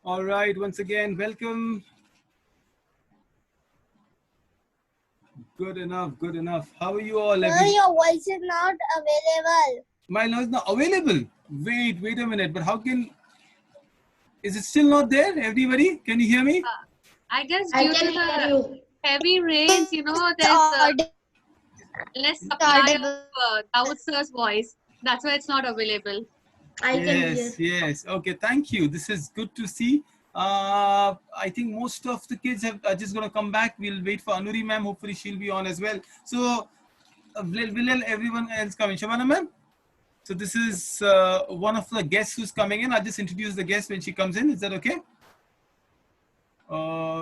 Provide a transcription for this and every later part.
All right, once again, welcome. Good enough, good enough. How are you all? Sir, your voice is not available. My noise is not available. Wait a minute. But how can? Is it still not there? Everybody, can you hear me? I guess I due to can hear the you. heavy rains, there's less supply of Dawood sir's voice. That's why it's not available. I can hear. Yes. Okay, thank you. This is good to see. I think most of the kids are just going to come back. We'll wait for Anuri ma'am. Hopefully she'll be on as well. So will everyone else come in? Shabana ma'am? So this is one of the guests who's coming in. I'll just introduce the guest when she comes in. Is that okay?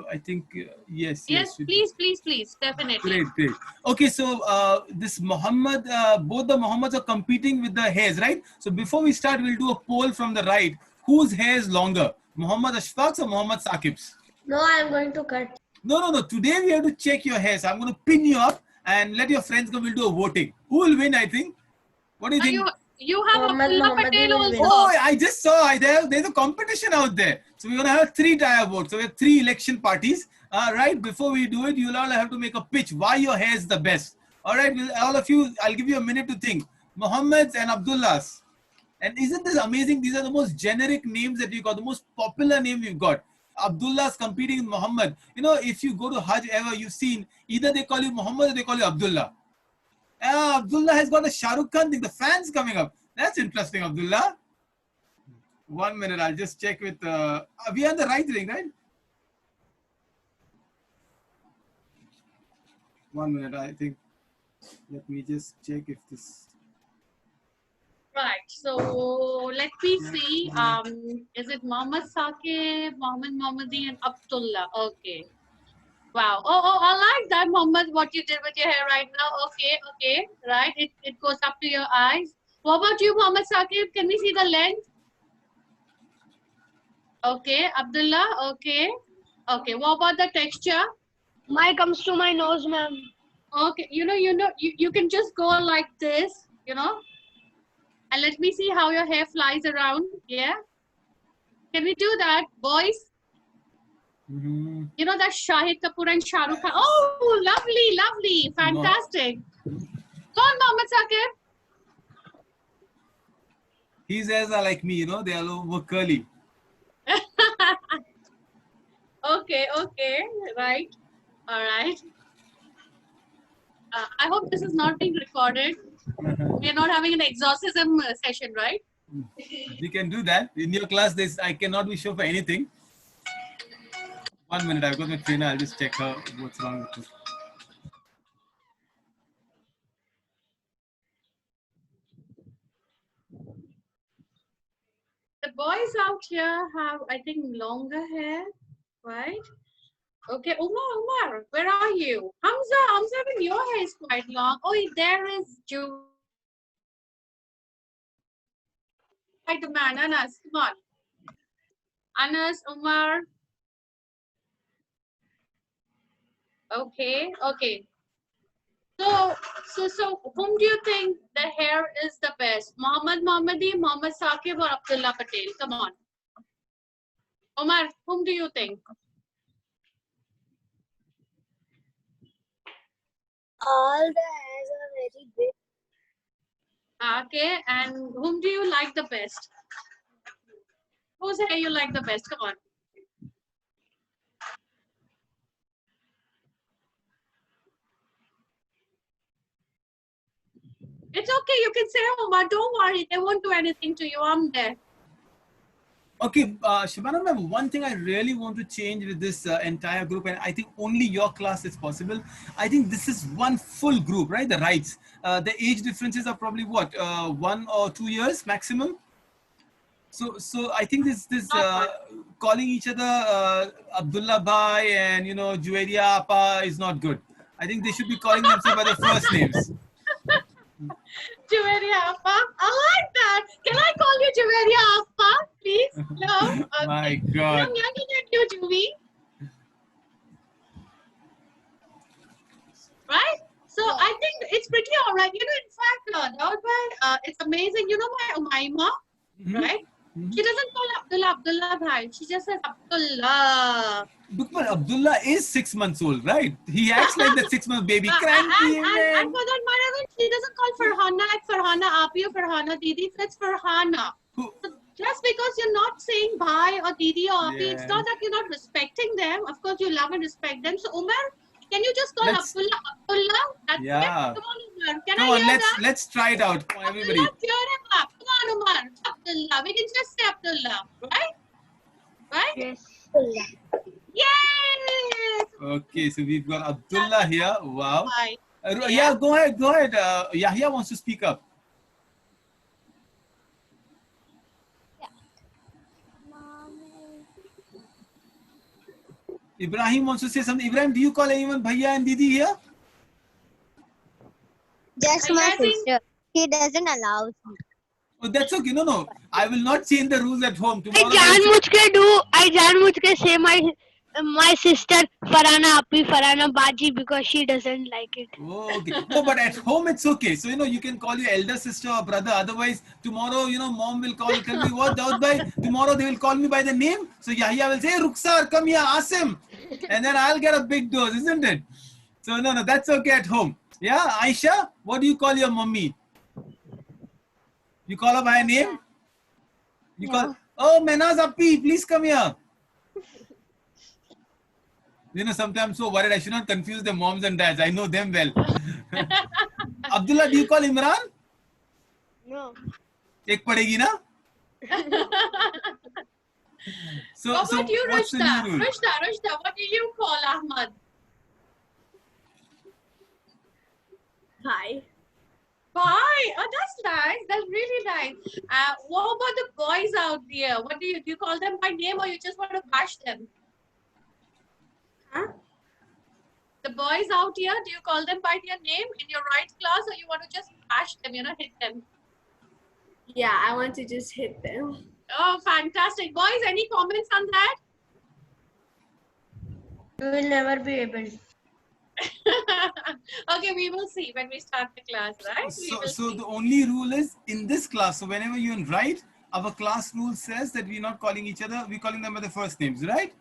I think yes. Yes, please, definitely. Great. Okay, so this Muhammad, both the Muhammads are competing with the hairs, right? So before we start, we'll do a poll from the right. Whose hair is longer, Muhammad Ashfaq's or Muhammad Saqib's? No, I am going to cut. No. Today we have to check your hair. So I'm going to pin you up and let your friends go. We'll do a voting. Who will win? I think. What do you think? You have Abdullah Patel also. Oh, I just saw. There's a competition out there. So we're going to have 3 tier votes. So we have 3 election parties. Right, before we do it, you'll all have to make a pitch why your hair is the best. All right, all of you, I'll give you a minute to think. Muhammad's and Abdullah's. And isn't this amazing? These are the most generic names that you got, the most popular name we've got. Abdullah's competing with Muhammad. You know, if you go to Hajj ever, you've seen either they call you Muhammad or they call you Abdullah. Abdullah has got a Shah Rukh Khan thing. The fans coming up. That's interesting, Abdullah. 1 minute, I'll just check with. We are on the right ring, right? 1 minute, I think. Let me just check if this. Right. So let me see. Is it Muhammad Saqib, Muhammad Mohammadi, and Abdullah? Okay. Wow. Oh, I like that, Muhammad, what you did with your hair right now. Okay. Right. It goes up to your eyes. What about you, Muhammad Saqib? Can we see the length? Okay. Abdullah, okay. What about the texture? Mine comes to my nose, ma'am. Okay. You can just go like this, and let me see how your hair flies around. Yeah. Can we do that, boys? You know that Shahid Kapoor and Shah Rukh Khan. Oh, lovely. Fantastic. Go on, Muhammad Saqib. His hairs are like me, they are over curly. Okay. Right. All right. I hope this is not being recorded. We are not having an exorcism session, right? We can do that. In your class, I cannot be sure for anything. 1 minute, I've got my trainer. I'll just check her what's wrong with her. The boys out here have, I think, longer hair, right? Okay, Umar, where are you? Hamza, even your hair is quite long. Oh, there is Ju. Like the man, Anas, come on. Anas, Umar. Okay. So whom do you think the hair is the best? Muhammad Mohammadi, Muhammad Saqib, or Abdullah Patel? Come on. Umar, whom do you think? All the hairs are very big. Okay, and whom do you like the best? Whose hair you like the best? Come on. It's okay. You can say, Umar, don't worry. They won't do anything to you. I'm there. Okay, Shabana ma'am, one thing I really want to change with this entire group, and I think only your class is possible. I think this is one full group, right? The rights. The age differences are probably what, 1 or 2 years maximum. So I think this calling each other Abdullah Bhai and Juwairiya Appa is not good. I think they should be calling themselves by the first names. Juwairiya Appa. I like that. Can I call you Juwairiya Appa, please? No. Okay. My God. I'm younger than you, Juvi. Right? So I think it's pretty all right. In fact, Dawood bhai, it's amazing. You know my Umaima, right? She doesn't call Abdullah bhai. She just says Abdullah. Look, but Abdullah is 6 months old, right? He acts like that 6-month baby. And Cranky, for man. that matter, she doesn't call Farhana like Farhana Api or Farhana Didi. It's Farhana. Who- So just because you're not saying bhai or Didi or Api, it's Yeah. not that you're not respecting them. Of course, you love and respect them. So Umar, can you just call Let's- Abdullah? That's Yeah. it. Come on, Umar. Can Come I on, hear that? let's try it out. Come on, everybody. Abdullah, cheer him up. Come on, Umar. Abdullah. We can just say Abdullah, right? Right? Yes. Yes! Okay, so we've got Abdullah here. Wow. Bye. Yeah, go ahead. Yahya wants to speak up. Ibrahim wants to say something. Ibrahim, do you call anyone Bhaiya and Didi here? Just I my think- sister. She doesn't allow me. Oh, that's okay. No. I will not change the rules at home. I Tomorrow, जानबूझ के say my sister Farhana Api, Farhana Baji because she doesn't like it. Oh, okay. No, but at home it's okay. So, you can call your elder sister or brother. Otherwise, tomorrow, mom will call me, what, Daud bhai? Tomorrow they will call me by the name. So Yahya will say, hey, Rukhsar, come here, Asim. And then I'll get a big dose, isn't it? So, no, that's okay at home. Yeah, Aisha, what do you call your mummy? You call her by a name? You call, oh, Menaz Appi, please come here. Sometimes I'm so worried I should not confuse the moms and dads. I know them well. Abdullah, do you call Imran? No. Ek padegi na? So, What about you, what's the Rushda? new rule? Rushda, what do you call Ahmad? Hi. Bye. Oh, that's nice. That's really nice. What about the boys out there? What do you call them by name or you just want to bash them? Huh? The boys out here, do you call them by their name in your right class or you want to just bash them, hit them? Yeah, I want to just hit them. Oh, fantastic. Boys, any comments on that? You will never be able. Okay, we will see when we start the class, right? We will So see. the only rule is in this class. So whenever you write, our class rule says that we're not calling each other. We're calling them by the first names, right?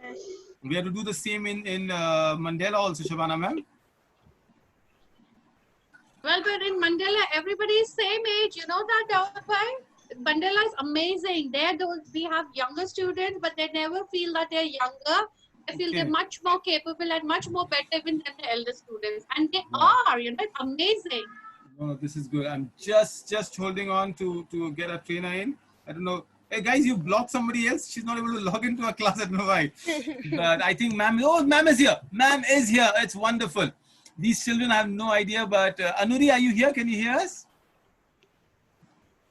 Yes. We have to do the same in Mandela also, Shabana ma'am. Well, but in Mandela, everybody is same age. You know that, Daud bhai? Mandela is amazing. We have younger students, but they never feel that they're younger. They feel Okay. they're much more capable and much more better even than the elder students. And they Wow. are, it's amazing. No, this is good. I'm just holding on to get a trainer in. I don't know. Hey guys, you blocked somebody else. She's not able to log into a class at Mumbai. But I think ma'am is here. Ma'am is here. It's wonderful. These children have no idea. But Anuri, are you here? Can you hear us?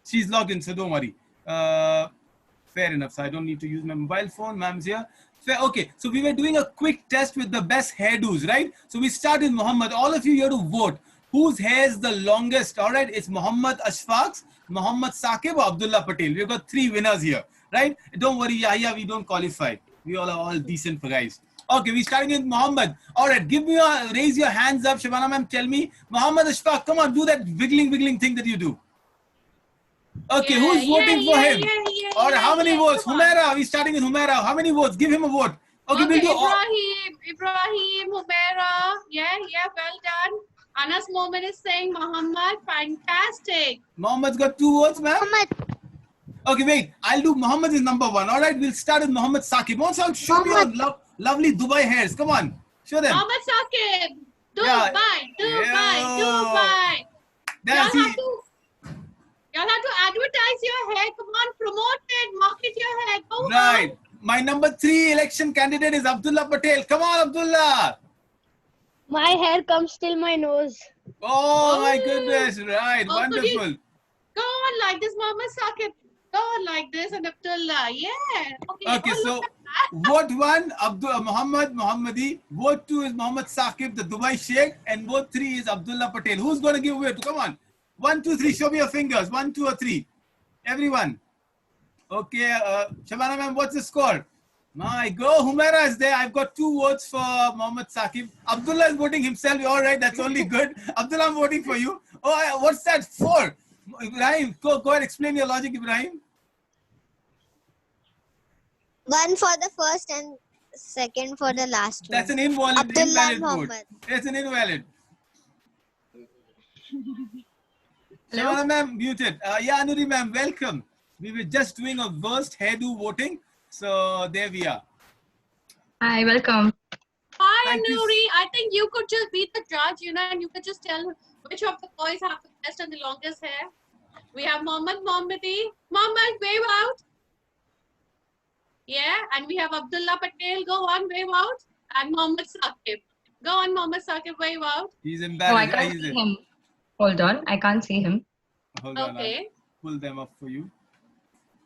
She's logged in, so don't worry. Fair enough. So I don't need to use my mobile phone. Ma'am's here. Fair. Okay. So we were doing a quick test with the best hairdos, right? So we start with Muhammad. All of you here to vote. Whose hair is the longest? All right. It's Muhammad Ashfaq's, Muhammad Saqib, or Abdullah Patel. We've got 3 winners here, right? Don't worry, Yahya, we don't qualify. We all are all decent guys. Okay, we're starting with Muhammad. All right, raise your hands up. Shabana ma'am, tell me. Muhammad Ashfaq, come on, do that wiggling thing that you do. Okay, Yeah, who's voting for him? Yeah, All right, how many yeah, votes? come on. Humaira, we're starting with Humaira. How many votes? Give him a vote. Okay, we'll do all. Ibrahim, Humaira. Yeah, well done. Anas Mohammed is saying Muhammad, fantastic. Muhammad's got 2 votes, ma'am. Muhammad. Okay, wait. I'll do Muhammad is number 1. All right, we'll start with Muhammad Saqib. Show me your lovely Dubai hairs. Come on, show them. Muhammad Saqib. Yeah. Dubai. That's it. Y'all have to advertise your hair. Come on, promote it, market your hair. Go Right. on. My number 3 election candidate is Abdullah Patel. Come on, Abdullah. My hair comes till my nose. Oh, my Oh. goodness. Right. Oh, could you- Wonderful. Go on like this, Muhammad Saqib. Go on like this, and Abdullah. Yeah. Okay, oh, so look at that. vote 1, Muhammadi. Vote 2 is Muhammad Saqib, the Dubai Sheikh. And vote 3 is Abdullah Patel. Who's going to give way to? Come on. 1, 2, 3. Show me your fingers. 1, 2, or 3. Everyone. Okay, Shabana ma'am, what's the score? My go, Humaira is there. I've got 2 votes for Muhammad Saqib. Abdullah is voting himself. All right, that's only good. Abdullah, I'm voting for you. Oh, what's that? 4. Ibrahim, go ahead, explain your logic, Ibrahim. One for the first and second for the last one. That's an invalid Abdullah vote. Muhammad. That's an invalid. Shabana ma'am, muted. Yeah, Anuri ma'am, welcome. We were just doing a worst hairdo voting. So there we are. Hi, welcome. Hi, Thank you. Anuri. I think you could just be the judge, and you could just tell which of the boys have the best and the longest hair. We have Mohammed Mohammadi. Mohammed, wave out. Yeah, and we have Abdullah Patel. Go on, wave out. And Mohammed Saqib. Go on, Mohammed Saqib, wave out. He's Oh, I embarrassed. can't see him. Hold on, I can't see him. Hold on, Okay. I'll pull them up for you.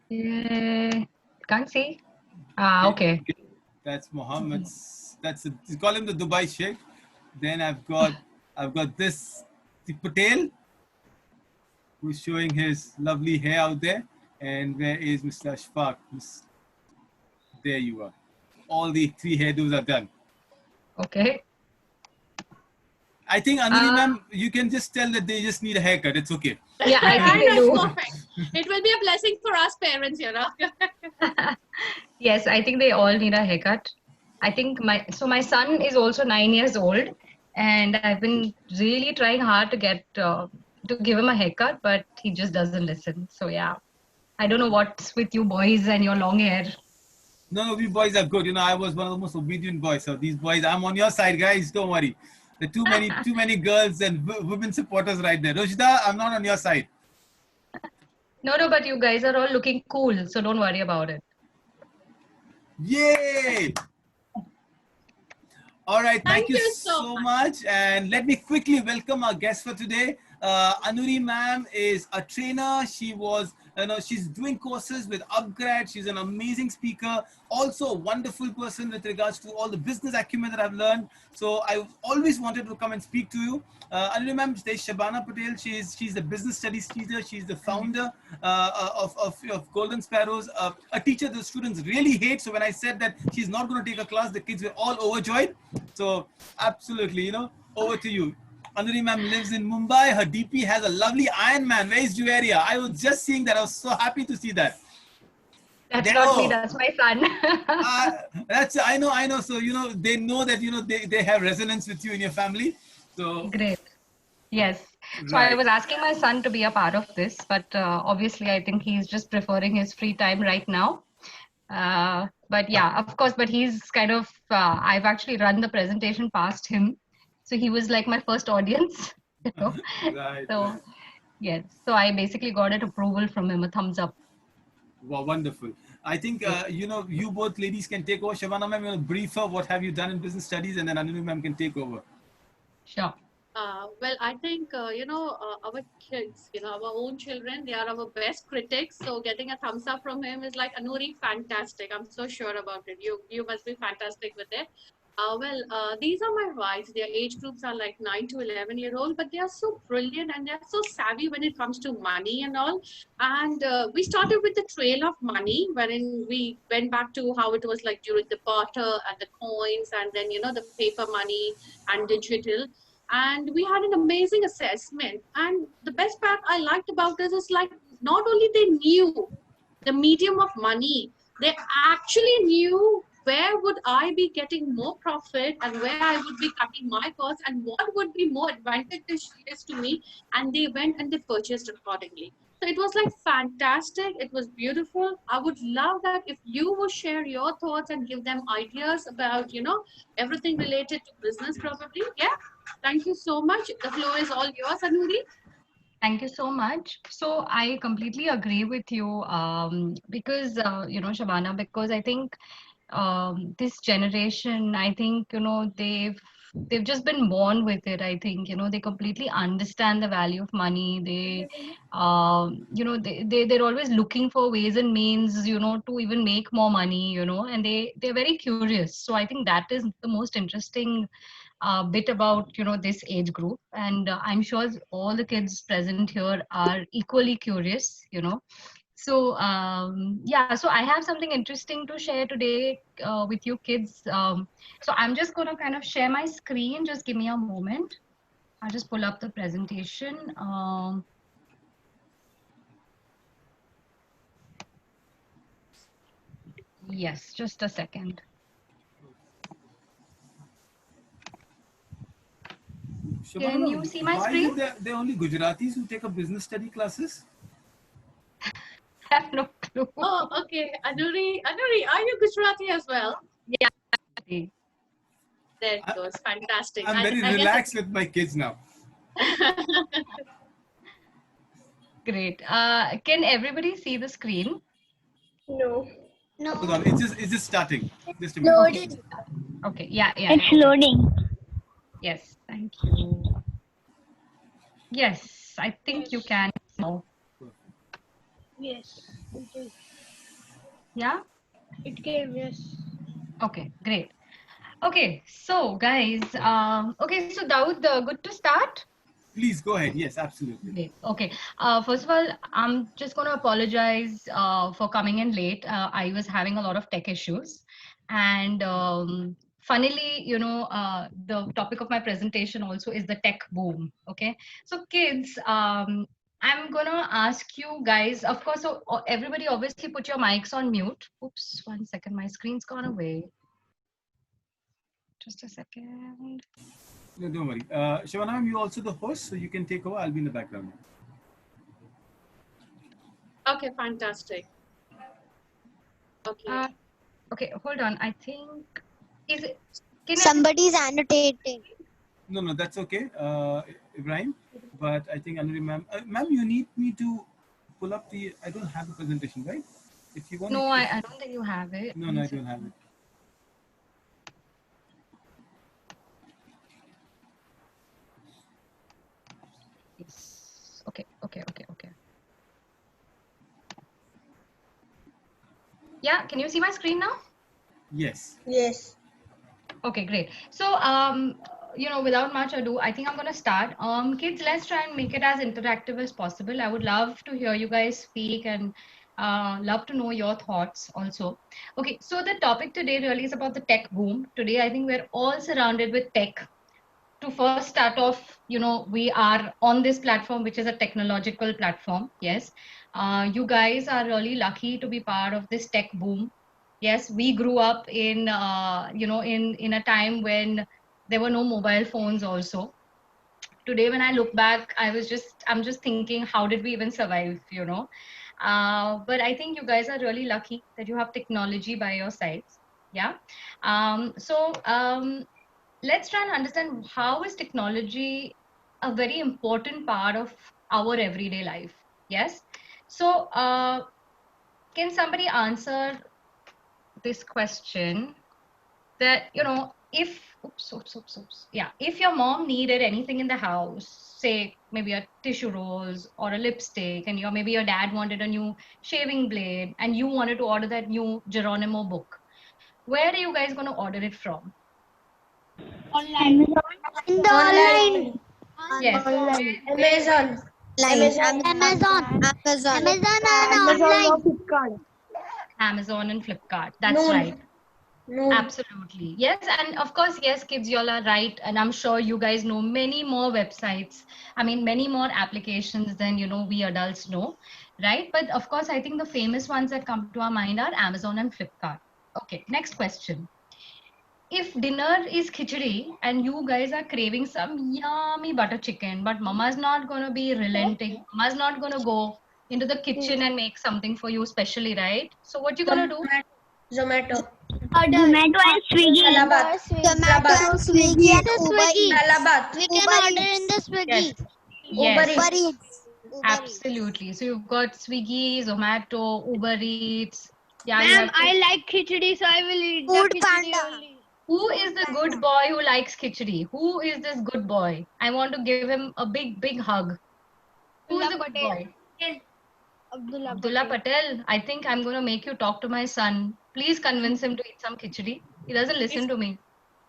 Can't see. Ah, okay. That's Mohammed's. You call him the Dubai Sheikh. Then I've got this the Patel, who's showing his lovely hair out there. And where is Mr. Ashfaq? There you are. All the three hairdos are done. Okay. I think Anuri ma'am, you can just tell that they just need a haircut. It's okay. Yeah, I think they That's do. perfect. It will be a blessing for us parents, Yes, I think they all need a haircut. I think my son is also 9 years old, and I've been really trying hard to get to give him a haircut, but he just doesn't listen. So yeah, I don't know what's with you boys and your long hair. No, we boys are good. I was one of the most obedient boys. So these boys, I'm on your side, guys. Don't worry. There are too many girls and women supporters right there. Rushda, I'm not on your side. No, but you guys are all looking cool, so don't worry about it. Yay! All right, thank you so much. And let me quickly welcome our guest for today. Anuri ma'am is a trainer. She's doing courses with Upgrad. She's an amazing speaker, also a wonderful person with regards to all the business acumen that I've learned. So I always wanted to come and speak to you. Anuri ma'am, there's Shabana Patel. She's the business studies teacher. She's the founder of Golden Sparrows, a teacher the students really hate. So when I said that she's not going to take a class, the kids were all overjoyed. So absolutely, over to you. Anuri ma'am lives in Mumbai. Her DP has a lovely Iron Man. Where is Juvaria? I was just seeing that. I was so happy to see that. That's not me. That's my son. I know. So they know that they have resonance with you in your family. So great. Yes. So right. I was asking my son to be a part of this, but obviously I think he's just preferring his free time right now. But yeah, of course. But he's kind of. I've actually run the presentation past him. So he was like my first audience, Right. So, yes. So I basically got an approval from him, a thumbs up. Wow, wonderful. I think, you both ladies can take over. Shabana ma'am, brief her. What have you done in business studies? And then Anuri ma'am can take over. Sure. Well, I think, our kids, our own children, they are our best critics. So getting a thumbs up from him is like, Anuri, fantastic. I'm so sure about it. You must be fantastic with it. These are my wives. Their age groups are like 9 to 11-year-old, but they are so brilliant and they're so savvy when it comes to money and all. And we started with the trail of money, wherein we went back to how it was like during the barter and the coins, and then the paper money and digital. And we had an amazing assessment. And the best part I liked about this is like not only they knew the medium of money, they actually knew where would I be getting more profit and where I would be cutting my costs and what would be more advantageous to me. And they went and they purchased accordingly. So it was like fantastic. It was beautiful. I would love that if you would share your thoughts and give them ideas about, everything related to business probably. Yeah. Thank you so much. The floor is all yours, Anuri. Thank you so much. So I completely agree with you because, Shabana, because I think this generation, I think, they've just been born with it. I think, they completely understand the value of money. They're always looking for ways and means, to even make more money, and they're very curious. So I think that is the most interesting bit about this age group, and I'm sure all the kids present here are equally curious. So so I have something interesting to share today with you kids. So I'm just going to kind of share my screen. Just give me a moment. I'll just pull up the presentation. Yes, just a second. Can you see my why screen? is it there only Gujaratis who take up business study classes? I have no clue. Oh, okay. Anuri, are you Gujarati as well? Yeah. There it goes. Fantastic. I'm very I guess relaxed with my kids now. Great. Can everybody see the screen? No. Hold No. on, it's just starting. Just a minute. Loaded. Okay. Yeah. It's Okay. loading. Yes. Thank you. Yes, I think you can now. Yes. It is. Yeah. It came. Yes. Okay. Great. Okay. So, guys. Okay. So, Daud, good to start. Please go ahead. Yes, absolutely. Great. Okay. First of all, I'm just going to apologize for coming in late. I was having a lot of tech issues. And funnily, the topic of my presentation also is the tech boom. Okay. So, kids, I'm going to ask you guys, of course, so everybody obviously put your mics on mute. Oops, 1 second. My screen's gone away. Just a second. No, don't worry. Shivanam, you also the host, so you can take over. I'll be in the background. okay, fantastic. Okay. Okay, hold on. I think is it can I, Somebody's annotating. No, that's okay, Ibrahim. But I think Anuri ma'am, ma'am, you need me to pull up the. I don't have the presentation, right? If you want. no, I don't think you have it. No, I don't have it. Yes. Okay. Yeah, can you see my screen now? Yes. Yes. Okay, great. So, without much ado, I think I'm gonna start. Kids, let's try and make it as interactive as possible. I would love to hear you guys speak and love to know your thoughts also. Okay, so the topic today really is about the tech boom. Today, I think we're all surrounded with tech. To first start off, we are on this platform, which is a technological platform. Yes. You guys are really lucky to be part of this tech boom. Yes, we grew up in a time when there were no mobile phones also. Today, when I look back, I'm just thinking, how did we even survive? But I think you guys are really lucky that you have technology by your sides. Yeah. Let's try and understand, how is technology a very important part of our everyday life. Yes. So can somebody answer this question, that if if your mom needed anything in the house, say maybe a tissue rolls or a lipstick, and maybe your dad wanted a new shaving blade and you wanted to order that new Geronimo book, where are you guys going to order it from? Online. In the online. Yes. Amazon. Amazon. Amazon. Amazon. Amazon or Flipkart. Amazon and Flipkart. That's No. right. No. Absolutely. Yes. And of course, yes, kids, you all are right. And I'm sure you guys know many more websites. I mean, many more applications than, we adults know. Right. But of course, I think the famous ones that come to our mind are Amazon and Flipkart. Okay. Next question. If dinner is khichdi and you guys are craving some yummy butter chicken, but mama's not going to be relenting, mama's not going to go into the kitchen and make something for you specially, right? So what you going to do? Zomato. Zomato and Swiggy. Talabat. Zomato and Swiggy and Uber Eats. Talabat. We can order in the Swiggy. Yes. Uber Eats. Absolutely. So you've got Swiggy, Zomato, Uber Eats. Yeah, you Ma'am, have to- I like khichdi, so I will eat Food the khichdi Panda. only. Who is the good boy who likes khichdi? Who is this good boy? I want to give him a big, big hug. Who's the good boy? Abdullah Patel. I think I'm going to make you talk to my son. Please convince him to eat some khichdi. He doesn't listen to me.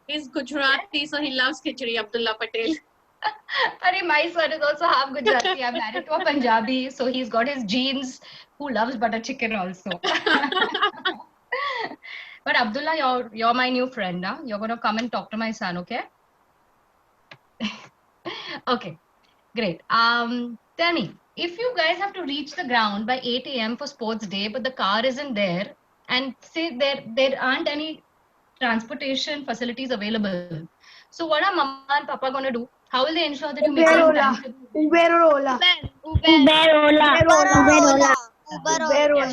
He's Gujarati, so he loves khichdi, Abdullah Patel. Arey, my son is also half Gujarati. I'm married to a Punjabi, so he's got his genes, who loves butter chicken also. But Abdullah, you're my new friend. Huh? You're going to come and talk to my son, okay? Okay, great. Tell me, if you guys have to reach the ground by 8 a.m. for sports day, but the car isn't there, and say there aren't any transportation facilities available. So what are mama and papa going to do? How will they ensure that you make it in time? Uber or Ola. Uber or Ola. Uber or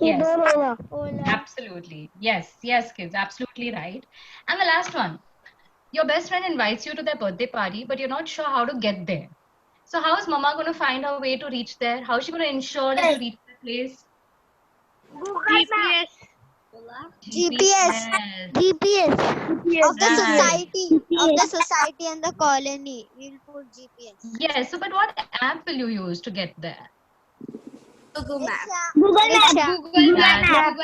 Yes. Ola. Yes. Absolutely. Yes, yes, kids, absolutely right. And the last one, your best friend invites you to their birthday party, but you're not sure how to get there. So how is mama going to find her way to reach there? How is she going to ensure that you reach the place? GPS. GPS. GPS. Of the Right. society and the colony. We'll put GPS. Yes. So, but what app will you use to get there? Google Map. Diksha. Google Map. That's Google right. Map.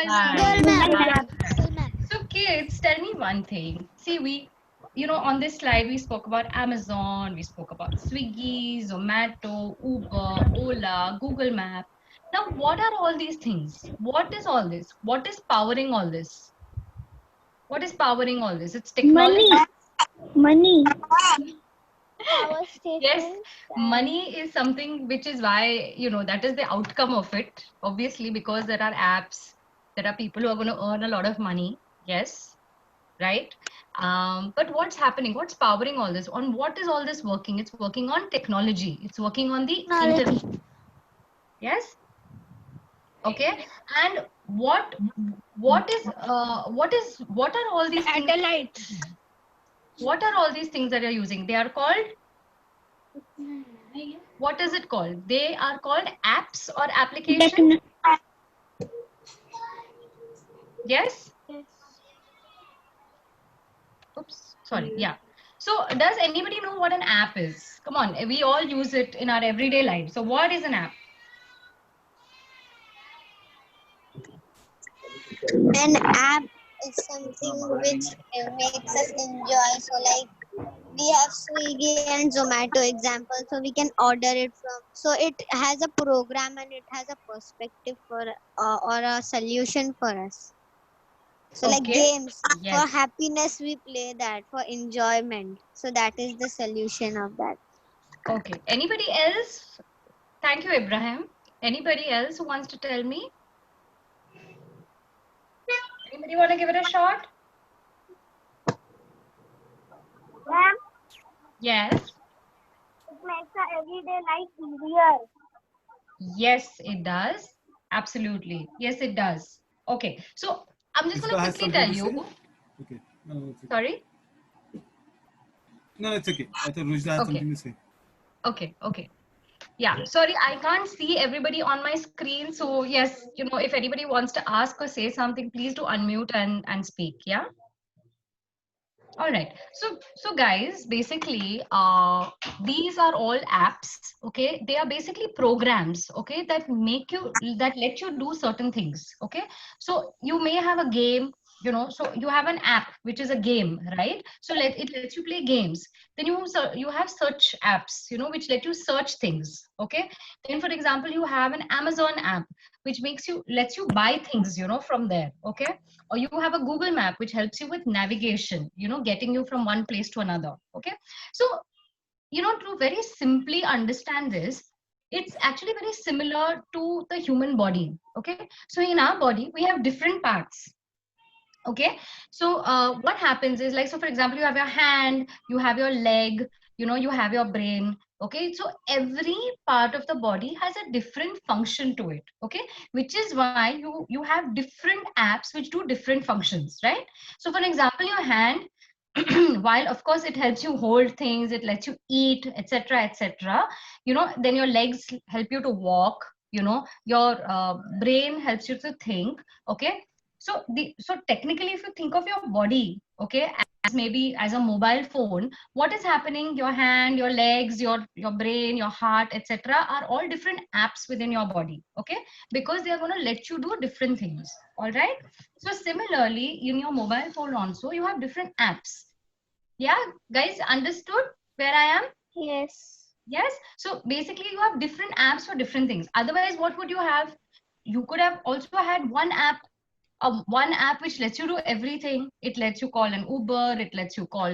Google Map. So, kids, tell me one thing. See, on this slide, we spoke about Amazon, we spoke about Swiggy, Zomato, Uber, Ola, Google Map. Now, what are all these things? What is all this? What is powering all this? What is powering all this? It's technology. Money. Yes, money is something which is why, that is the outcome of it. Obviously, because there are apps, there are people who are going to earn a lot of money. Yes, right? But what's happening? What's powering all this? On what is all this working? It's working on technology. It's working on the internet. Yes. Okay. And what are all these things? Satellites. What are all these things that you're using? They are called, what is it called? They are called apps or applications? Yes? Oops, sorry. Yeah. So does anybody know what an app is? Come on, we all use it in our everyday life. So what is an app? An app is something which makes us enjoy. So like we have Swiggy and Zomato example, so we can order it from. So it has a program and it has a perspective for or a solution for us. So like Okay. games, Yes. for happiness we play that, for enjoyment. So that is the solution of that. Okay. Anybody else? Thank you, Ibrahim. Anybody else who wants to tell me? Anybody want to give it a shot? Yes. It makes our everyday life easier. Yes, it does. Absolutely. Yes, it does. Okay. So I'm just going Ruchita to has quickly something tell to you. say? Okay. No, it's okay. Sorry. No, it's okay. I thought Ruchita had Okay. something to say. Okay. Yeah, sorry, I can't see everybody on my screen. So yes, if anybody wants to ask or say something, please do unmute and speak. Yeah. All right. So guys, basically, these are all apps. Okay, they are basically programs. Okay, that let you do certain things. Okay, so you may have a game. So you have an app which is a game, right? So it lets you play games. Then you have search apps, which let you search things. Okay. Then, for example, you have an Amazon app which lets you buy things, from there. Okay. Or you have a Google map which helps you with navigation, getting you from one place to another. Okay. So to very simply understand this, it's actually very similar to the human body. Okay. So in our body we have different parts. Okay. So what happens is, like, so for example, you have your hand, you have your leg, you have your brain. Okay. So every part of the body has a different function to it. Okay. Which is why you have different apps which do different functions, right? So for example, your hand, while of course it helps you hold things, it lets you eat, etc., then your legs help you to walk, your brain helps you to think. Okay. So technically, if you think of your body, okay, as maybe as a mobile phone, what is happening? Your hand, your legs, your brain, your heart, etc., are all different apps within your body. Okay, because they are going to let you do different things. All right. So similarly, in your mobile phone also, you have different apps. Yeah, guys, understood where I am? Yes. Yes. So basically, you have different apps for different things. Otherwise, what would you have? You could have also had one app which lets you do everything. It lets you call an Uber, it lets you call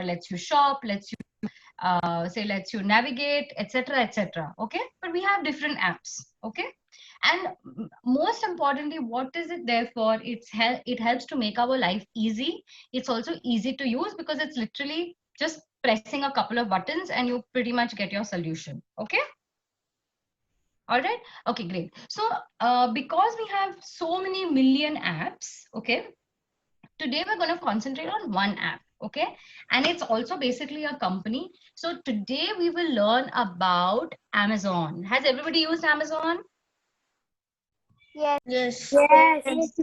lets you shop, lets you say lets you navigate, etc., etc. Okay, but we have different apps. Okay, and most importantly, what is it there for? It helps to make our life easy. It's also easy to use because it's literally just pressing a couple of buttons and you pretty much get your solution. Okay. All right. Okay, great. So because we have so many million apps, okay, today we're going to concentrate on one app. Okay, and it's also basically a company. So today we will learn about Amazon. Has everybody used Amazon? Yes. Yes. Yes,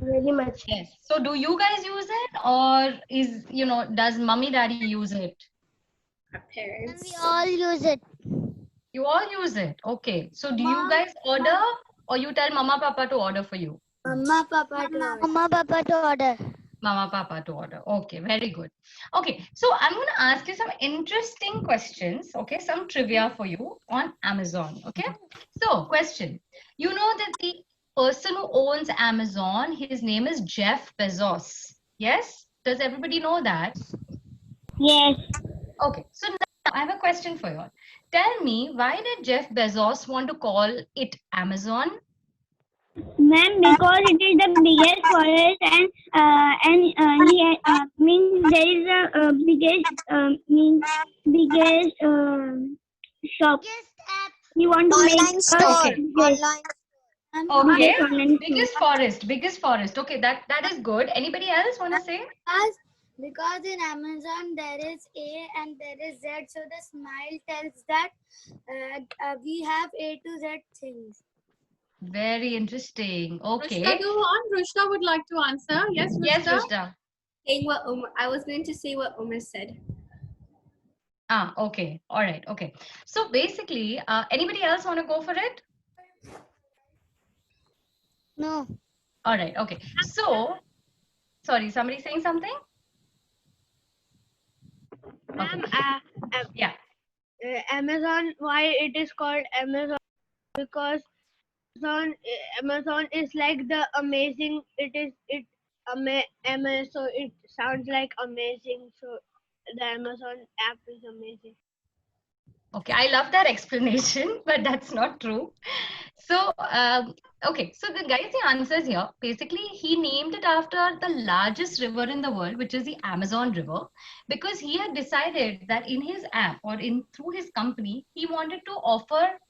very much. Yes. So do you guys use it, or is, does mommy daddy use it? Our And parents. we all use it. You all use it. Okay. So do you guys order, or you tell mama papa to order for you? Mama, Papa, Mama, Papa to order. Mama papa to order. Okay, very good. Okay, so I'm going to ask you some interesting questions. Okay, some trivia for you on Amazon. Okay, so question. You know that the person who owns Amazon, his name is Jeff Bezos. Yes? Does everybody know that? Yes. Okay, so now I have a question for you all. Tell me, why did Jeff Bezos want to call it Amazon? Ma'am, because it is the biggest forest and he means there is a biggest shop. Biggest app. He want to make Online store. Okay. Online. Okay, online store. biggest forest. Okay, that is good. Anybody else want to say? Because in Amazon there is A and there is Z, so the smile tells that we have A to Z things. Very interesting. Okay. Rushta, go on. Rushta would like to answer. Yes, Rushta. Yes, Rushta. Saying what I was going to say what Umar said. Ah, okay. All right. Okay. So basically, anybody else want to go for it? No. All right. Okay. So, sorry, somebody saying something? Ma'am, Yeah. Amazon, why it is called Amazon? Because Amazon is like the amazing. So it sounds like amazing. So the Amazon app is amazing. Okay. I love that explanation, but that's not true. So, okay. So the guys, the answers here. Basically, he named it after the largest river in the world, which is the Amazon River, because he had decided that in his app or through his company, he wanted to offer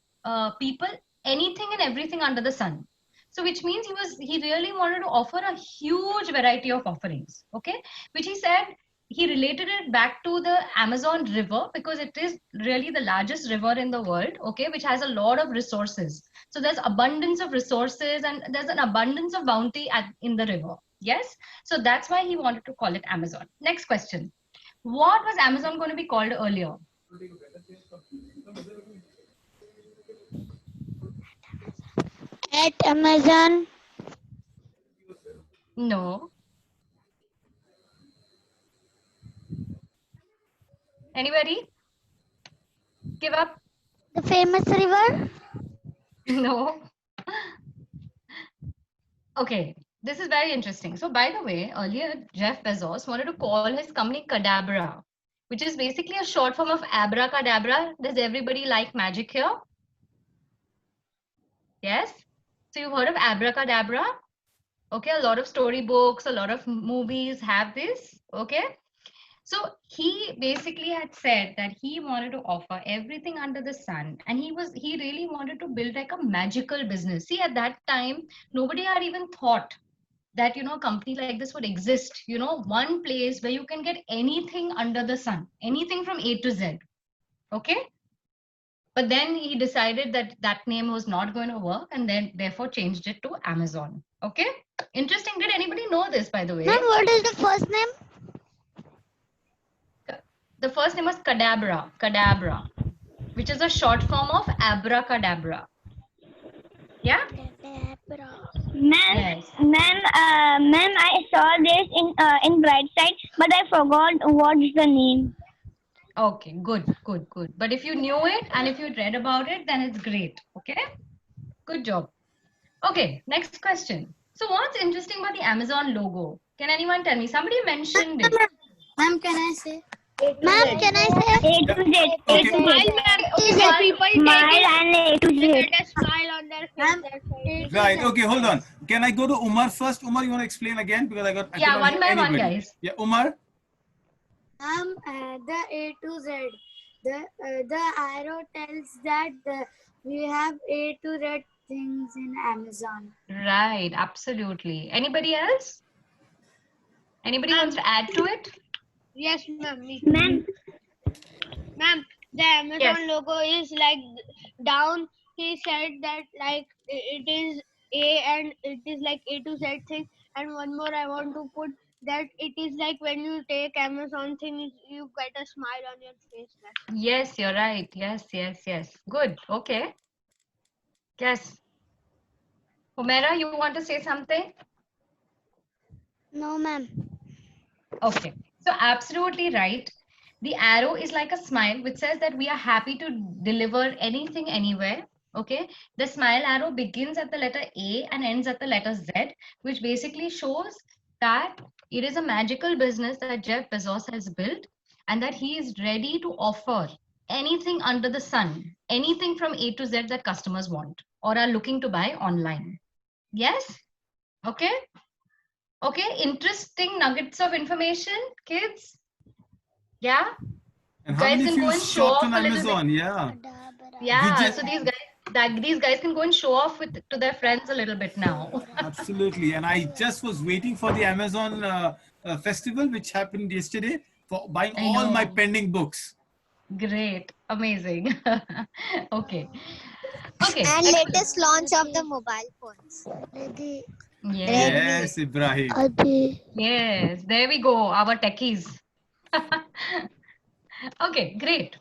people anything and everything under the sun. So which means he really wanted to offer a huge variety of offerings. Okay, which he said he related it back to the Amazon River because it is really the largest river in the world. Okay, which has a lot of resources. So there's abundance of resources and there's an abundance of bounty in the river. Yes, so that's why he wanted to call it Amazon. Next question. What was Amazon going to be called earlier? At Amazon. No. Anybody? Give up? The famous river. No. Okay, this is very interesting. So by the way, earlier Jeff Bezos wanted to call his company Cadabra, which is basically a short form of abracadabra. Does everybody like magic here? Yes? So you've heard of abracadabra? Okay, a lot of storybooks, a lot of movies have this. Okay. So he basically had said that he wanted to offer everything under the sun, and he really wanted to build like a magical business. See, at that time, nobody had even thought that, a company like this would exist, one place where you can get anything under the sun, anything from A to Z. Okay. But then he decided that that name was not going to work and then therefore changed it to Amazon. Okay. Interesting. Did anybody know this, by the way? Ma'am, what is the first name? The first name was Cadabra, which is a short form of abracadabra. Yeah? Ma'am, Yes. ma'am, I saw this in Brightside, but I forgot what's the name. Okay, good. But if you knew it and if you read about it, then it's great. Okay? Good job. Okay, next question. So what's interesting about the Amazon logo? Can anyone tell me? Somebody mentioned it. Ma'am, can I say? Ma'am, can I say? A to Z. A Okay. to Smile, Z. ma'am. Okay, so people Smile take it, and A to they Z. get a smile on their face. Ma'am, That's why. Right. Okay. Hold on. Can I go to Umar first? Umar, you want to explain again because I could Yeah, not one hear by one, anybody. guys. Yeah, Umar. The A to Z. The arrow tells that we have A to Z things in Amazon. Right, absolutely. Anybody else? Anybody wants to add to it? Yes, ma'am. Ma'am, Ma'am, the Amazon Yes. logo is like down. He said that like it is A and it is like A to Z thing. And one more I want to put that it is like when you take Amazon thing, you get a smile on your face. Yes, you're right. Yes, yes, yes. Good. Okay. Yes. Humera, you want to say something? No, ma'am. Okay. So absolutely right. The arrow is like a smile which says that we are happy to deliver anything anywhere. Okay. The smile arrow begins at the letter A and ends at the letter Z, which basically shows that it is a magical business that Jeff Bezos has built and that he is ready to offer anything under the sun, anything from A to Z that customers want or are looking to buy online. Yes? Okay. Okay, interesting nuggets of information, kids. Yeah, And how guys many can of you go and show shopped off on a little bit. Amazon? Yeah. Yeah, Vijay- so these guys can go and show off with to their friends a little bit now. Absolutely. And I just was waiting for the Amazon festival, which happened yesterday, for buying I all my know. pending books. Great, amazing. Okay, okay. And Excellent. latest launch of the mobile phones. Yes, Yes, Ibrahim. yes. There we go. Our techies. Okay, great.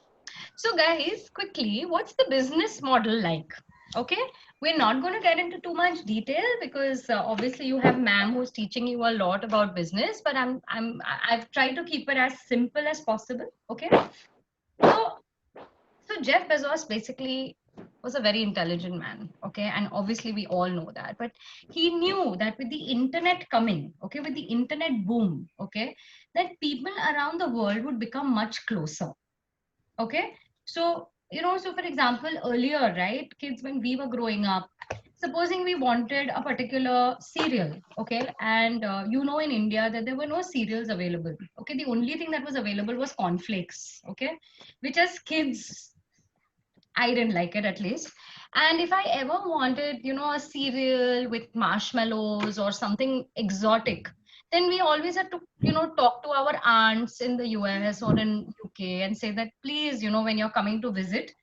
So guys, quickly, what's the business model like? Okay, we're not going to get into too much detail because obviously you have ma'am who's teaching you a lot about business, but I've tried to keep it as simple as possible. Okay, so Jeff Bezos basically was a very intelligent man. Okay, and obviously we all know that, but he knew that with the internet coming, okay, with the internet boom, okay, that people around the world would become much closer. Okay, so so for example, earlier, right, kids, when we were growing up, supposing we wanted a particular cereal, okay, and in India that there were no cereals available. Okay, the only thing that was available was cornflakes. Okay, which as kids I didn't like it, at least. And if I ever wanted, a cereal with marshmallows or something exotic, then we always had to, talk to our aunts in the US or in UK and say that, please, when you're coming to visit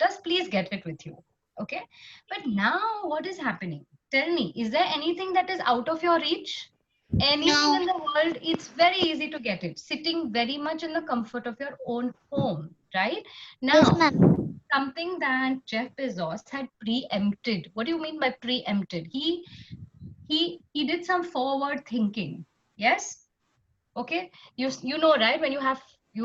us, please get it with you. Okay. But now what is happening? Tell me, is there anything that is out of your reach? Anything in the world, it's very easy to get it, sitting very much in the comfort of your own home, right? Yes, Now, ma'am. something that Jeff Bezos had preempted. What do you mean by preempted? He did some forward thinking. Yes. Okay. You know, right? When you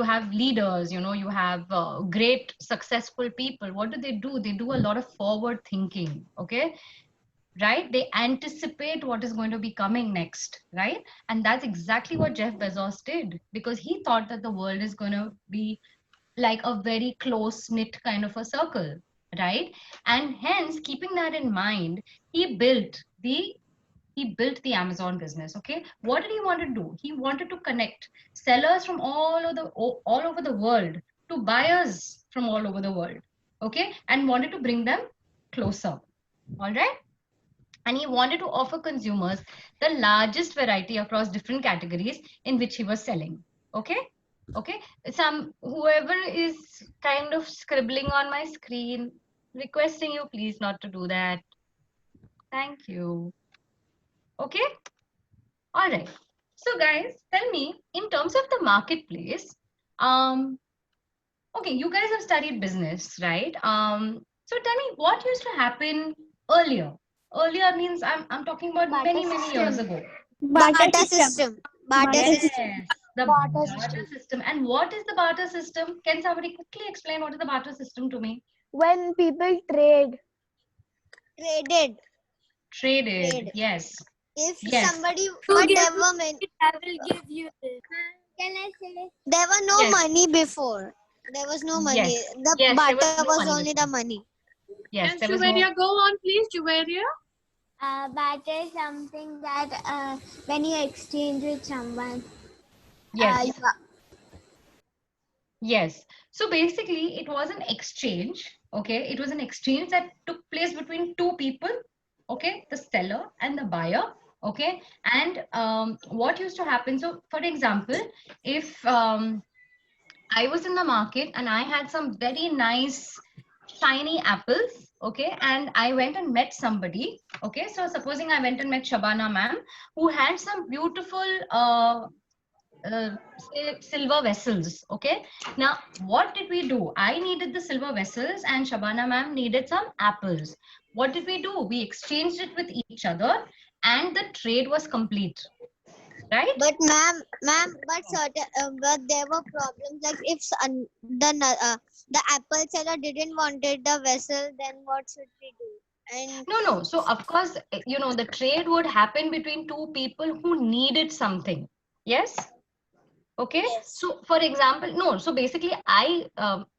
have leaders, you have great successful people. What do? They do a lot of forward thinking. Okay, right? They anticipate what is going to be coming next, right? And that's exactly what Jeff Bezos did, because he thought that the world is going to be like a very close knit kind of a circle, right? And hence, keeping that in mind, he built the Amazon business. Okay, what did he want to do? He wanted to connect sellers from all over the world to buyers from all over the world. Okay, and wanted to bring them closer. All right. And he wanted to offer consumers the largest variety across different categories in which he was selling. Okay. Okay, whoever is kind of scribbling on my screen, requesting you please not to do that. Thank you. Okay. All right. So guys, tell me, in terms of the marketplace, okay, you guys have studied business, right? So tell me, what used to happen earlier? Earlier means I'm talking about many years ago. Barter system. Barter Yes, system. the barter system. And what is the barter system? Can somebody quickly explain what is the barter system to me? When people trade. Traded. Traded. Yes. If Yes. somebody, To give whatever, I will give you this. can I say? There were no Yes. money before. There was no money. Yes. The Yes, there was butter no was money only the before. money. Yes, Yes, there was no. Juveria, go on, please, Juveria. Barter is something that when you exchange with someone, Yes. you Yes. So basically, it was an exchange. Okay. It was an exchange that took place between two people. Okay. The seller and the buyer. Okay. And what used to happen? So, for example, if I was in the market and I had some very nice shiny apples, okay, and I went and met somebody, okay. So, supposing I went and met Shabana ma'am, who had some beautiful say silver vessels, okay. Now what did we do? I needed the silver vessels and Shabana ma'am needed some apples. What did we do? We exchanged it with each other and the trade was complete, right? But but there were problems. Like if the apple seller didn't wanted the vessel, then what should we do? And No, so of course, the trade would happen between two people who needed something. Yes. Okay. yes, So for example, no, so basically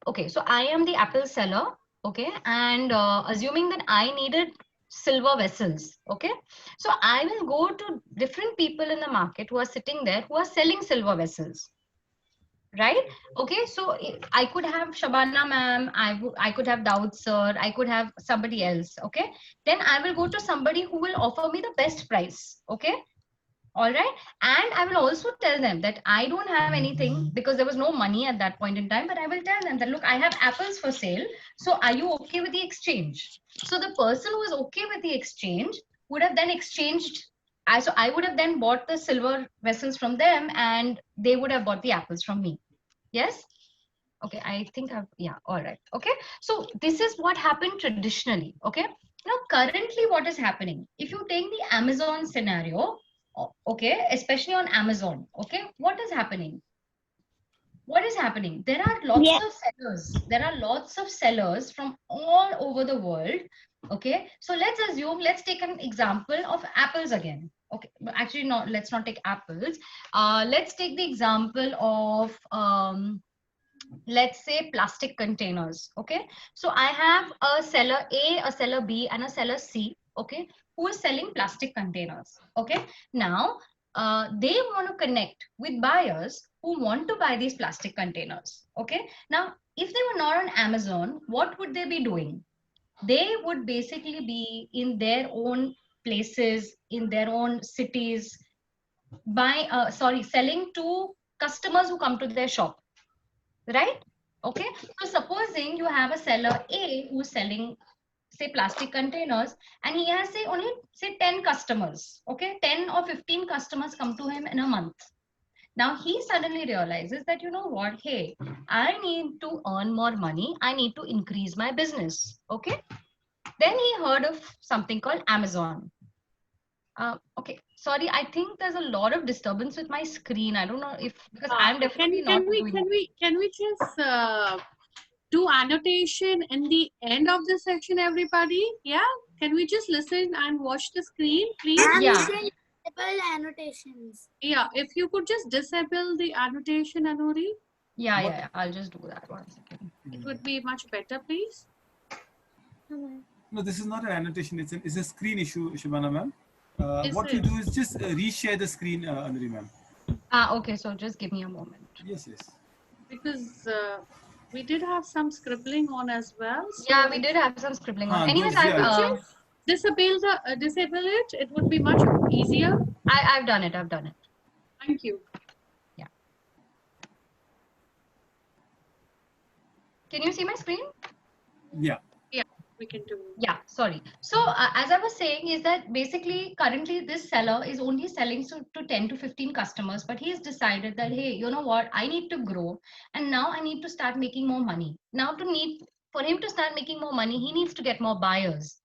okay, so I am the apple seller, okay, and assuming that I needed silver vessels, okay, so I will go to different people in the market who are sitting there who are selling silver vessels, right? Okay, so I could have Shabana ma'am, I could have Daud sir, I could have somebody else, okay, then I will go to somebody who will offer me the best price, okay. All right. And I will also tell them that I don't have anything because there was no money at that point in time. But I will tell them that, look, I have apples for sale. So are you okay with the exchange? So the person who is okay with the exchange would have then exchanged. So I would have then bought the silver vessels from them and they would have bought the apples from me. Yes. Okay. I think yeah. All right. Okay. So this is what happened traditionally. Okay. Now, currently, what is happening? If you take the Amazon scenario, okay, especially on Amazon, okay, what is happening? What is happening? There are lots Yeah. of sellers. There are lots of sellers from all over the world. Okay, so let's take an example of apples again. Okay, actually, not. Let's not take apples. Let's take the example of let's say plastic containers. Okay, so I have a seller A, a seller B, and a seller C, okay, who is selling plastic containers. Okay, now they want to connect with buyers who want to buy these plastic containers. Okay, now if they were not on Amazon, what would they be doing? They would basically be in their own places, in their own cities, selling to customers who come to their shop, right? Okay, so supposing you have a seller A who's selling, say, plastic containers, and he has, say, only, say, 10 customers, okay, 10 or 15 customers come to him in a month. Now he suddenly realizes that, you know what, hey, I need to earn more money, I need to increase my business, okay. Then he heard of something called Amazon. Okay, sorry, I think there's a lot of disturbance with my screen. I don't know if, because I'm definitely not doing it. Can we just do annotation in the end of the section, everybody? Yeah, can we just listen and watch the screen, please? I'm Yeah. using multiple annotations. Yeah, if you could just disable the annotation, Anuri, Yeah, I'll just do that 1 second. it would be much better, please. No, this is not an annotation. It's a screen issue, Shabana ma'am. Is What you it? do is just reshare the screen, Anuri ma'am. Okay, so just give me a moment. Yes. Because we did have some scribbling on as well. So Yeah, we did have some scribbling on. Anyways, those, yeah. disable it. It would be much easier. I've done it. Thank you. Yeah. Can you see my screen? Yeah. We can do. Yeah, sorry. So as I was saying is that basically currently this seller is only selling to 10 to 15 customers, but he's decided that, hey, you know what, I need to grow and now I need to start making more money. Now for him to start making more money, he needs to get more buyers.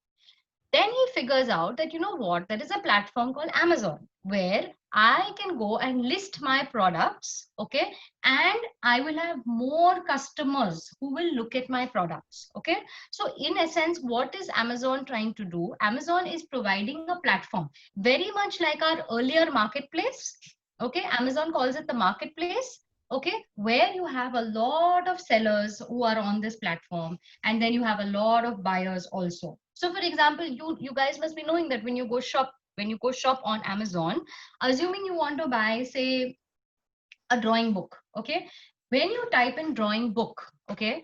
Then he figures out that, you know what, there is a platform called Amazon where I can go and list my products, okay, and I will have more customers who will look at my products, okay. So in essence, what is Amazon trying to do? Amazon is providing a platform very much like our earlier marketplace, Okay, Amazon calls it the marketplace. Okay, where you have a lot of sellers who are on this platform, and then you have a lot of buyers also. So, for example, you guys must be knowing that when you go shop on Amazon, assuming you want to buy, say, a drawing book. Okay, when you type in drawing book, okay,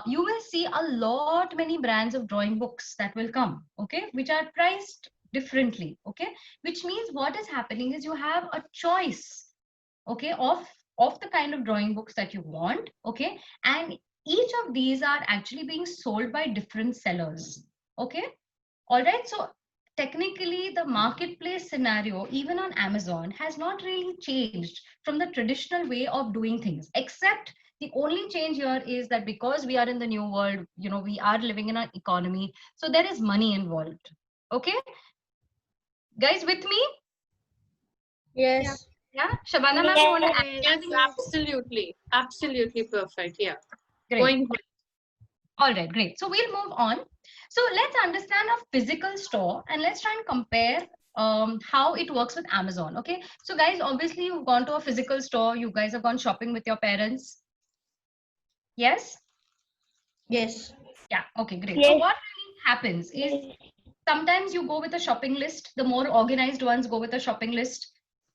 you will see a lot many brands of drawing books that will come, okay, which are priced differently. Okay, which means what is happening is you have a choice, okay, of the kind of drawing books that you want. Okay, and each of these are actually being sold by different sellers. Okay, all right, so technically the marketplace scenario even on Amazon has not really changed from the traditional way of doing things, except the only change here is that because we are in the new world, we are living in an economy, so there is money involved. Okay, guys, with me? Yes. Yeah, Shabana ma'am, you want to add Yes, anything? absolutely. Absolutely perfect. Yeah. Great. Going ahead. All right, great. So we'll move on. So let's understand a physical store and let's try and compare how it works with Amazon. Okay. So guys, obviously you've gone to a physical store. You guys have gone shopping with your parents. Yes? Yes. Yeah. Okay, great. So Yes. what really happens is sometimes you go with a shopping list. The more organized ones go with a shopping list.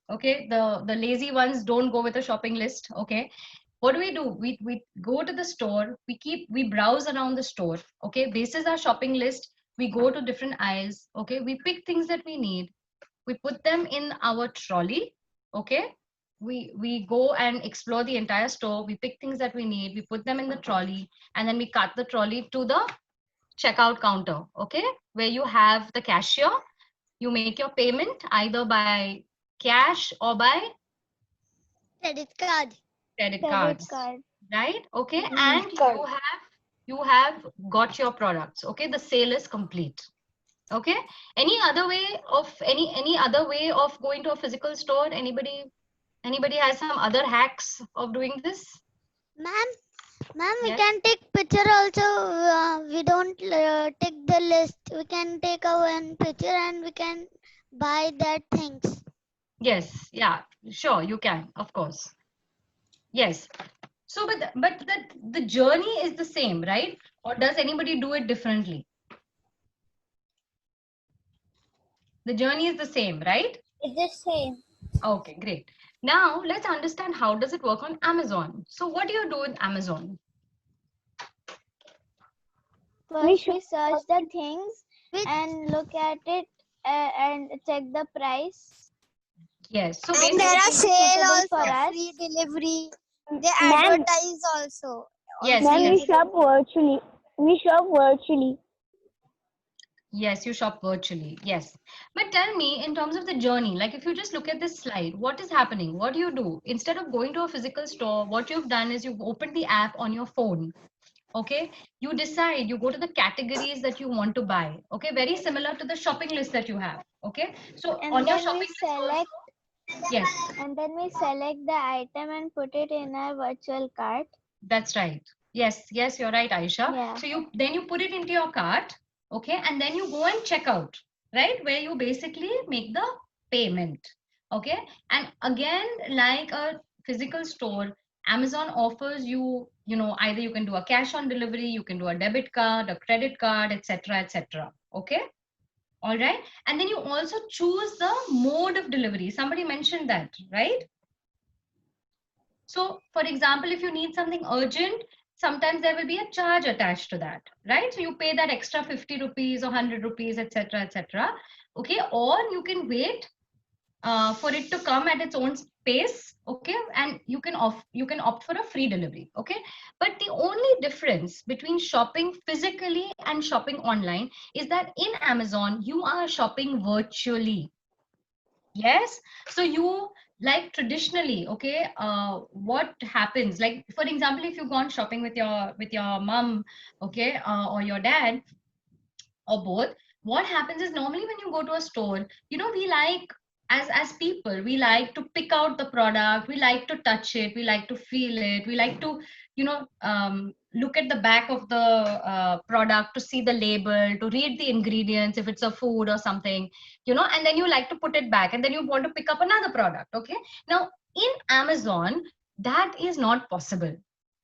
Okay. The lazy ones don't go with a shopping list. Okay. What do? We go to the store, we browse around the store. Okay, basis our shopping list, we go to different aisles. Okay, we pick things that we need, we put them in our trolley. Okay, we go and explore the entire store, we pick things that we need, we put them in the trolley, and then we cut the trolley to the checkout counter. Okay, where you have the cashier, you make your payment either by cash or by Credit card. credit Credit cards. card. Right, okay, Mhm. and you have got your products. Okay, the sale is complete. Okay, any other way of any other way of going to a physical store? Anybody has some other hacks of doing this? Ma'am, we Yes. can take picture also. We don't take the list. We can take our own picture and we can buy that things. Yes, yeah, sure, you can, of course. Yes. So but the journey is the same, right? Or does anybody do it differently? The journey is the same, right? It's the same. Okay, great. Now let's understand how does it work on Amazon. So what do you do with Amazon? First, we search the things Which and look at it and check the price. Yes. So and there are basically, sale suitable for also, us. free delivery. They Ma'am, advertise also. yes, ma'am, yes, we shop virtually. We shop virtually. yes, you shop virtually. Yes. But tell me, in terms of the journey, like if you just look at this slide, what is happening? What do you do? Instead of going to a physical store, what you've done is you've opened the app on your phone. Okay, you decide, you go to the categories that you want to buy. Okay, very similar to the shopping list that you have. Okay, so And on your then shopping we list select also, yes, and then we select the item and put it in our virtual cart. that's right. Yes, yes, you're right, Aisha. Yeah. So you put it into your cart, okay, and then you go and check out, right? Where you basically make the payment. Okay, and again, like a physical store, Amazon offers you, either you can do a cash on delivery, you can do a debit card, a credit card, etc., etc. Okay, all right, and then you also choose the mode of delivery. Somebody mentioned that, right? So, for example, if you need something urgent, sometimes there will be a charge attached to that, right? So you pay that extra 50 rupees or 100 rupees, etc., etc. Okay, or you can wait for it to come at its own pace. Okay, and you can opt for a free delivery. Okay, but the only difference between shopping physically and shopping online is that in Amazon you are shopping virtually. Yes. So you, like traditionally, okay, what happens? Like, for example, if you've gone shopping with your mom, okay, or your dad, or both, what happens is normally when you go to a store, we like, as people, we like to pick out the product, we like to touch it, we like to feel it, we like to, look at the back of the product to see the label, to read the ingredients if it's a food or something, and then you like to put it back and then you want to pick up another product. Okay, now in Amazon that is not possible.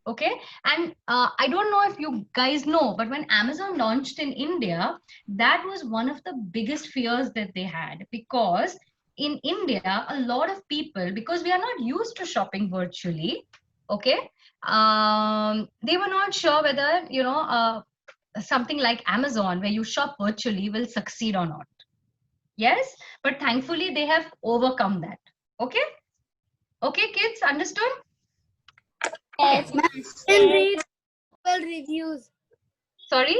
Okay, and I don't know if you guys know, but when Amazon launched in India, that was one of the biggest fears that they had, because in India a lot of people, because we are not used to shopping virtually, okay, they were not sure whether something like Amazon where you shop virtually will succeed or not. Yes, but thankfully they have overcome that. Okay, okay kids, understood? Okay. Ma'am, we can read people reviews. Sorry.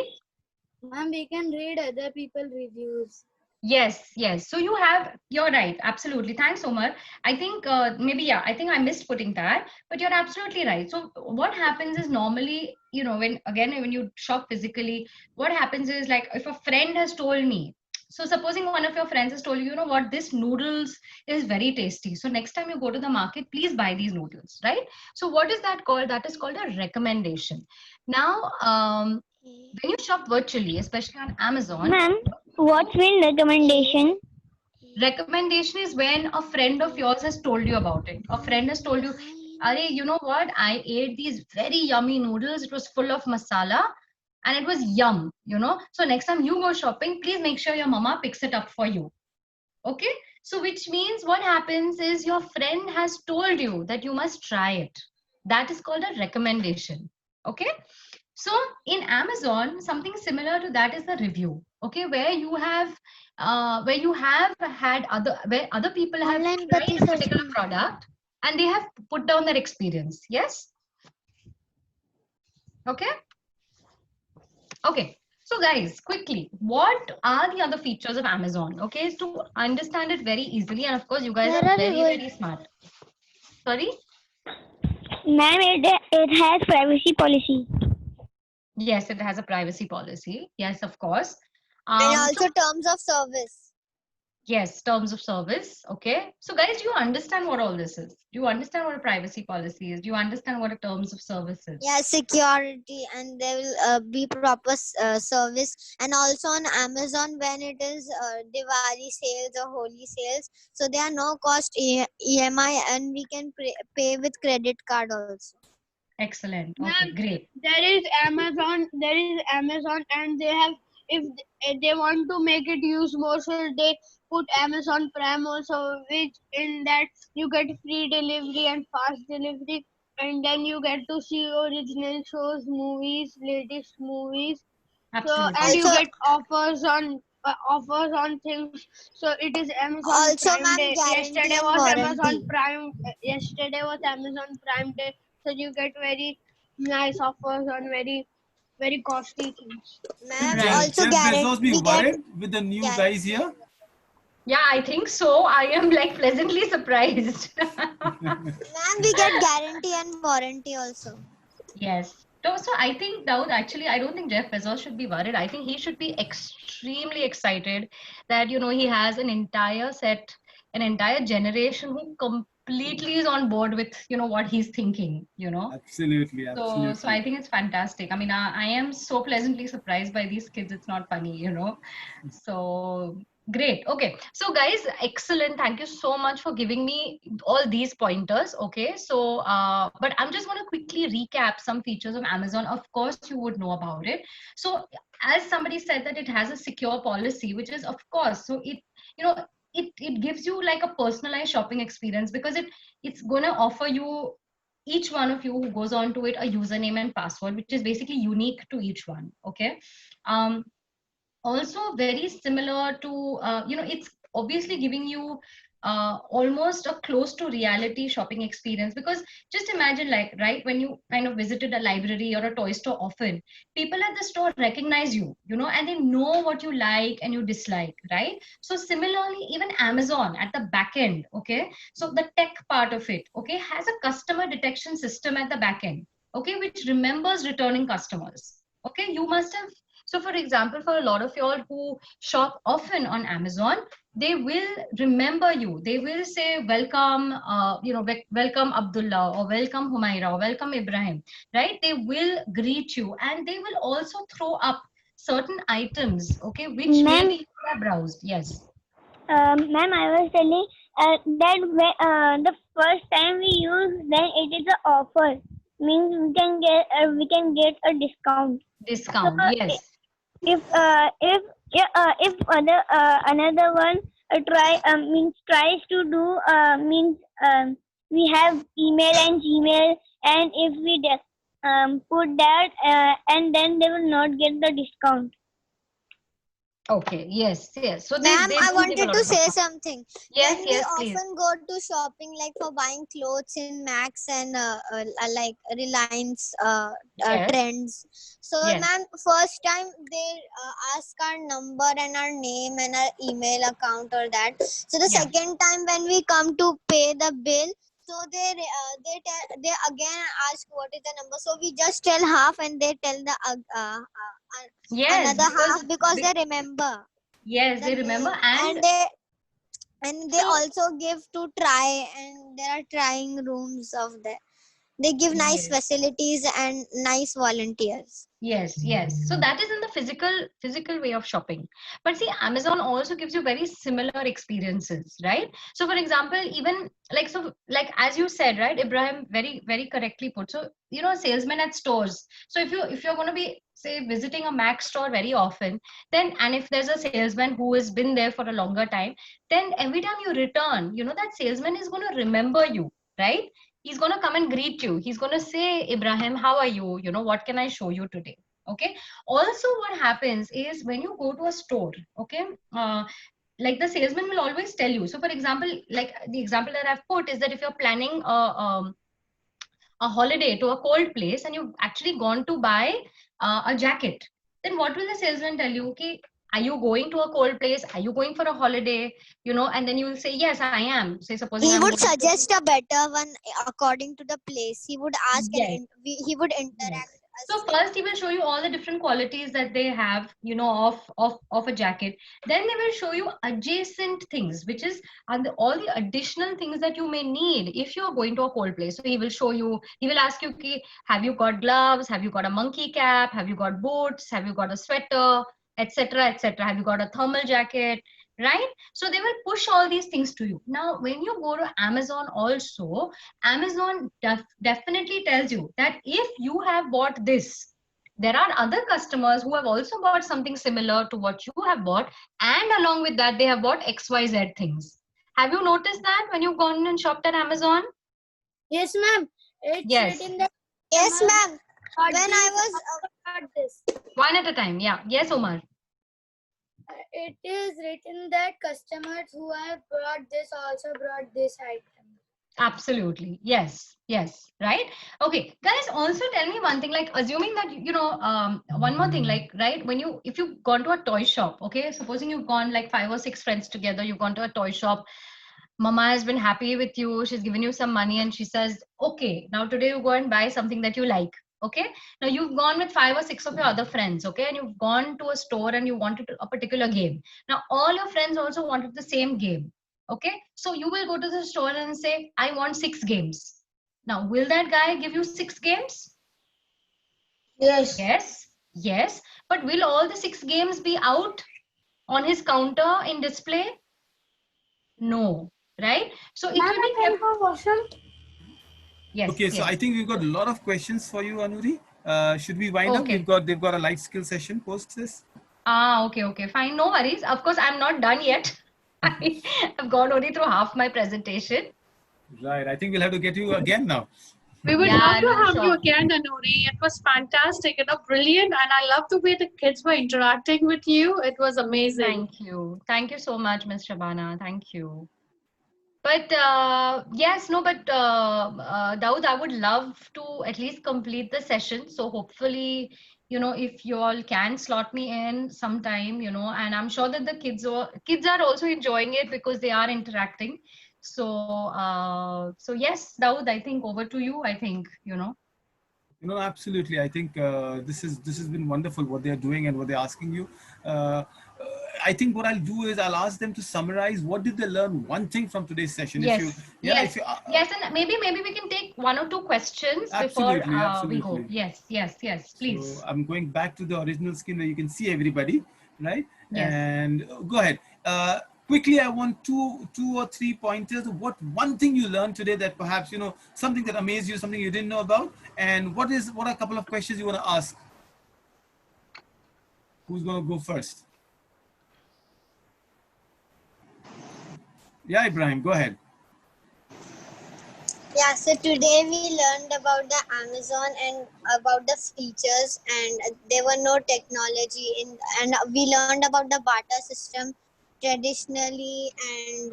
Ma'am, we can read other people reviews. Yes, yes. So you're right. Absolutely. Thanks, Omar. I think I think I missed putting that, but you're absolutely right. So what happens is normally, when you shop physically, what happens is, like, if a friend has told me, so supposing one of your friends has told you, you know what, this noodles is very tasty. So next time you go to the market, please buy these noodles, right? So what is that called? That is called a recommendation. Now, when you shop virtually, especially on Amazon, Ma'am, what's been recommendation? recommendation is when a friend of yours has told you about it. A friend has told you, Are, you know what? I ate these very yummy noodles. It was full of masala and it was yum, So next time you go shopping, please make sure your mama picks it up for you. Okay? So which means what happens is your friend has told you that you must try it. That is called a recommendation. Okay? So in Amazon, something similar to that is the review. Okay, where you have had where other people have Online tried a pati particular product and they have put down their experience. Yes. Okay. Okay. So guys, quickly, what are the other features of Amazon? Okay, to understand it very easily, and of course, you guys Where are are very, you going? very smart. Sorry. Ma'am, it has privacy policy. Yes, it has a privacy policy. Yes, of course. And So also terms of service. yes, terms of service. Okay. So guys, do you understand what all this is? Do you understand what a privacy policy is? Do you understand what a terms of service is? Yeah, security, and there will be proper service. And also on Amazon, when it is Diwali sales or Holi sales, so there are no cost EMI, and we can pay with credit card also. Excellent. Okay, Ma'am, great. there is Amazon, and they have, if they want to make it use more, so they put Amazon Prime also, which in that you get free delivery and fast delivery, and then you get to see original shows, movies, latest movies. So Absolutely. and you Also, get offers on things. So it is Amazon also, Prime ma'am, Day. guarantee and warranty. Yesterday was Amazon Prime Day. So you get very nice offers on very very costly things. Ma'am, Right. also Jeff Bezos be we get worried with the new guys here? Yeah, I think so. I am like pleasantly surprised. ma'am, we get guarantee and warranty also. Yes. So I think, Daud, actually, I don't think Jeff Bezos should be worried. I think he should be extremely excited that, he has an entire generation who completely is on board with, what he's thinking. Absolutely, So absolutely. I think it's fantastic. I mean, I am so pleasantly surprised by these kids. It's not funny. So great. Okay. So guys, excellent. Thank you so much for giving me all these pointers. Okay. So, but I'm just going to quickly recap some features of Amazon. Of course, you would know about it. So as somebody said that it has a secure policy, which is of course, so it gives you like a personalized shopping experience, because it's going to offer you, each one of you who goes on to it, a username and password, which is basically unique to each one. Okay. um Also very similar to it's obviously giving you almost a close to reality shopping experience, because just imagine, like, right, when you kind of visited a library or a toy store often, people at the store recognize you, and they know what you like and you dislike, right? So similarly, even Amazon at the back end, okay, so the tech part of it, okay, has a customer detection system at the back end, okay, which remembers returning customers. Okay, you must have, So for example, for a lot of y'all who shop often on Amazon, they will remember you. They will say, welcome, welcome Abdullah, or welcome Humaira, or welcome Ibrahim, right? They will greet you, and they will also throw up certain items, okay, which Ma'am. maybe you have browsed. Yes. Ma'am, I was telling the first time we use, then it is an offer. Means we can get a discount. Discount, So yes. if another one tries to do we have email and Gmail, and if we put that and then they will not get the discount. Okay, yes, yes. So Ma'am, they I do give a wanted lot to of say discount. something. Yes, When we yes, please. often go to shopping, like for buying clothes in Max and like Reliance Yes. Trends. So, Yes. ma'am, first time they ask our number and our name and our email account or that. So the Yeah. second time when we come to pay the bill, so they again ask what is the number. So we just tell half and they tell the Yes, another half because they remember yes, the they remember, name, and they so- also give to try, and there are trying rooms of that. They give nice Yes. facilities and nice volunteers. Yes, yes. So that is in the physical way of shopping. But see, Amazon also gives you very similar experiences, right? So for example, even like as you said, right, Ibrahim, very correctly put. So salesmen at stores. So if you're going to be, say, visiting a Mac store very often, then, and if there's a salesman who has been there for a longer time, then every time you return, that salesman is going to remember you, right? He's going to come and greet you. He's going to say, Ibrahim, how are you? What can I show you today? Okay. Also, what happens is when you go to a store, okay, like the salesman will always tell you. So, for example, like the example that I've put is that if you're planning a holiday to a cold place and you've actually gone to buy a jacket, then what will the salesman tell you? Okay, are you going to a cold place? Are you going for a holiday? And then you will say, yes, I am. Say, supposing He I'm would going to- suggest a better one according to the place. He would ask Yes. he would interact. Yes. us So with- first he will show you all the different qualities that they have, of a jacket. Then they will show you adjacent things, which is all the additional things that you may need if you're going to a cold place. So he will ask you, okay, have you got gloves? Have you got a monkey cap? Have you got boots? Have you got a sweater? Etc. etc. Have you got a thermal jacket? Right? So they will push all these things to you. Now, when you go to Amazon also, Amazon definitely tells you that if you have bought this, there are other customers who have also bought something similar to what you have bought, and along with that, they have bought XYZ things. Have you noticed that when you've gone and shopped at Amazon? Yes, ma'am. It's Yes. written that Yes, ma'am. got When this, I was got this. One at a time. Yeah. Yes, Omar. It is written that customers who have brought this also brought this item. Absolutely. Yes. Yes. Right. Okay. Guys, also tell me one thing, like assuming that, one more thing, like, right, if you've gone to a toy shop, okay, supposing you've gone like 5 or 6 friends together, you've gone to a toy shop, mama has been happy with you, she's given you some money and she says, okay, now today you go and buy something that you like. Okay. Now you've gone with 5 or 6 of your other friends. Okay. And you've gone to a store and you wanted a particular game. Now all your friends also wanted the same game. Okay. So you will go to the store and say, I want 6 games. Now, will that guy give you 6 games? Yes. Yes. Yes. But will all the 6 games be out on his counter in display? No. Right. So it will be kept. Yes. Okay, so yes. I think we've got a lot of questions for you, Anuri. Should we wind up? Okay. They've got a life skill session post this. Okay, fine. No worries. Of course, I'm not done yet. I've gone only through half my presentation. Right. I think we'll have to get you again now. We would Yeah, love to no, have you sure. again, Anuri. It was fantastic, brilliant, and I love the way the kids were interacting with you. It was amazing. Thank you. Thank you so much, Ms. Shabana. Thank you. But yes, no, but Daud, I would love to at least complete the session. So hopefully, if you all can slot me in sometime, and I'm sure that the kids are also enjoying it because they are interacting. So yes, Daud, I think over to you. I think, You know, absolutely. I think this has been wonderful what they're doing and what they're asking you. I think what I'll do is I'll ask them to summarize what did they learn one thing from today's session. If you, Yes, yeah, yes, if you, yes, and maybe we can take one or two questions before absolutely, we go. absolutely. Yes, yes, yes, So please. I'm going back to the original screen where you can see everybody, right? Yes. And go ahead. Quickly, I want two or three pointers. What one thing you learned today that perhaps you know something that amazed you, something you didn't know about, and what are a couple of questions you want to ask? Who's going to go first? Yeah, Ibrahim, go ahead. Yeah, so today we learned about the Amazon and about the features, and there were no technology in, and we learned about the barter system traditionally, and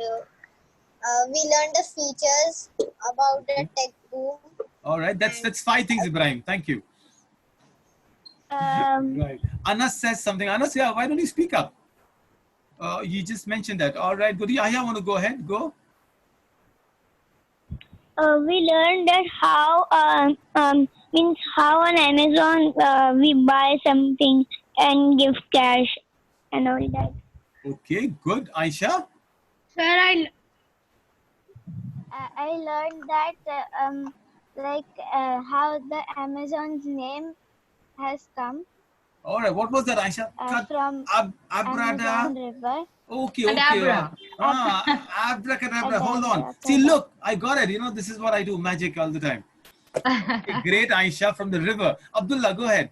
we learned the features about the tech boom. All right, that's five things, Ibrahim. Thank you. Right. Anas says something. Anas, yeah, why don't you speak up? You just mentioned that. All right, good. Yahya, want to go ahead? Go. We learned that how on Amazon we buy something and give cash and all that. Okay, good. Aisha? Sir, I learned that how the Amazon's name has come All right, what was that, Aisha? from Abrada. Amazon River. Okay. Abracadabra. Abracadabra. Hold on. See, look, I got it. You know, this is what I do, magic all the time. Okay, great, Aisha from the river. Abdullah, go ahead.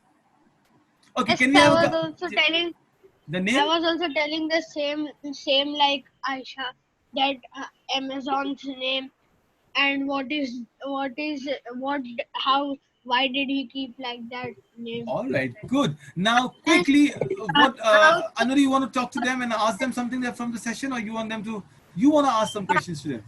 Okay, yes, can we I have was also telling. the I name? was also telling the same like Aisha, that Amazon's name and how, why did he keep like that name? All right, good. Now, quickly, what Anuri, you want to talk to them and ask them something there from the session, or you want to ask some questions to them?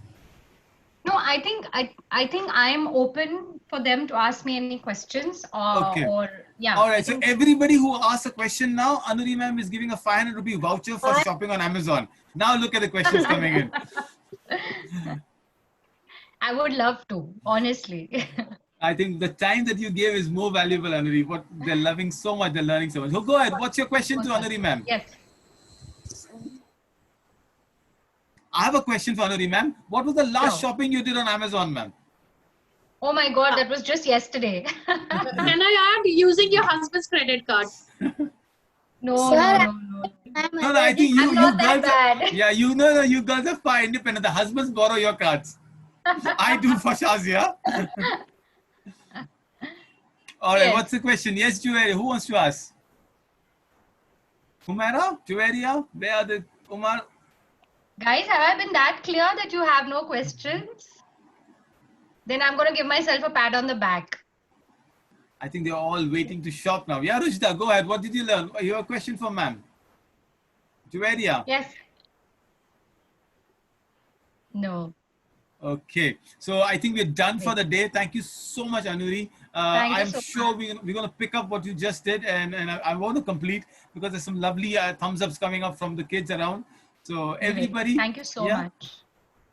No, I think I'm open for them to ask me any questions Okay. or yeah. All right. So everybody who asks a question now, Anuri ma'am is giving a 500 rupee voucher for shopping on Amazon. Now look at the questions coming in. I would love to, honestly. I think the time that you gave is more valuable, Anuri. What they're loving so much, they're learning so much. So go ahead. What's your question to Anuri ma'am? Yes. I have a question for Anuri ma'am. What was the last Sure. shopping you did on Amazon, ma'am? Oh my God, that was just yesterday. Can I add using your husband's credit card? No. No, I think I'm not that bad. Yeah, you girls are far independent. The husbands borrow your cards. I do for Shazia. All right, Yes. what's the question? Yes, Juwaria. Who wants to ask? Humaira? Juwaria? Where are the Umar? Guys, have I been that clear that you have no questions? Then I'm going to give myself a pat on the back. I think they're all waiting to shop now. Yeah, Rushda, go ahead. What did you learn? You have a question for ma'am. Juwaria? Yes. No. Okay, so I think we're done for the day. Thank you so much, Anuri. Thank you I'm so sure much. we're going to pick up what you just did, and I want to complete because there's some lovely thumbs ups coming up from the kids around. So everybody, Thank you so yeah, much.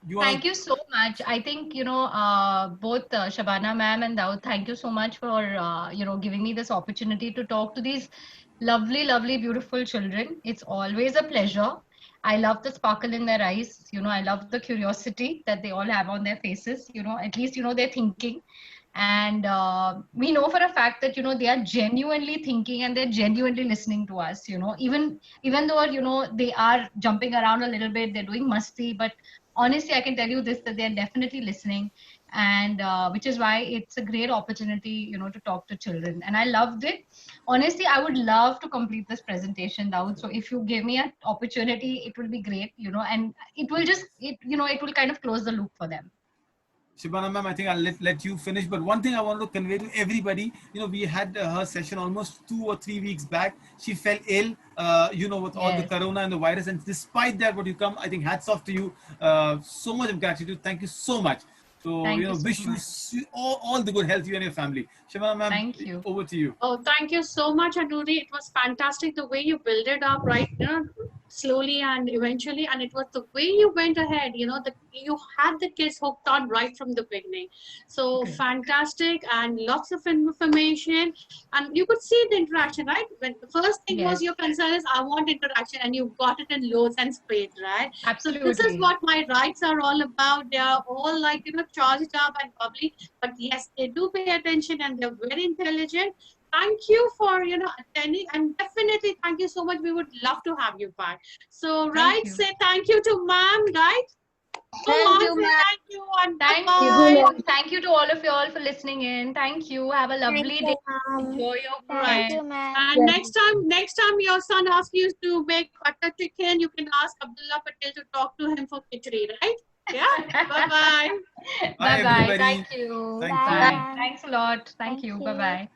you want Thank you so much. I think, both Shabana ma'am and Daud, thank you so much for, giving me this opportunity to talk to these lovely, lovely, beautiful children. It's always a pleasure. I love the sparkle in their eyes. I love the curiosity that they all have on their faces. At least, they're thinking. And we know for a fact that, they are genuinely thinking and they're genuinely listening to us, even though, they are jumping around a little bit, they're doing musty, but honestly, I can tell you this, that they're definitely listening, and which is why it's a great opportunity, to talk to children. And I loved it. Honestly, I would love to complete this presentation, Daud. So if you give me an opportunity, it will be great, and it will it will kind of close the loop for them. Shabana ma'am, I think I'll let you finish. But one thing I wanted to convey to everybody, we had her session almost 2 or 3 weeks back. She fell ill, with all the Yes. corona and the virus. And despite that, what you come, I think hats off to you. So much of gratitude. Thank you so much. So, Thank you so wish you all the good health, you and your family. Shabana ma'am, Thank you. over to you. Oh, thank you so much, Anuri. It was fantastic the way you built it up, right? slowly and eventually, and it was the way you went ahead, you know, that you had the kids hooked on right from the beginning. So Good. fantastic, and lots of information, and you could see the interaction, right? When the first thing was Yes, your concern is I want interaction, and you got it in loads and spades, right? So this is absolutely. what my rights are all about. They are all like, you know, charged up and bubbly, but yes, they do pay attention and they're very intelligent. Thank you for, you know, attending, and definitely thank you so much. We would love to have you back. So, Thank right, you. say thank you to ma'am, right? Thank you, Say ma'am. thank you and Thank bye-bye. you. Thank you to all of you all for listening in. Thank you. Have a Thank lovely you, day. ma'am. Enjoy your Right. Thank weekend. you, ma'am. And next time your son asks you to make butter chicken, you can ask Abdullah Patel to talk to him for khichdi, right? Yeah. Bye-bye. Bye, Bye bye. everybody. Thank you. Thank Bye, you. Bye. ma'am. Thanks a lot. Thank Thank you. you. Bye bye.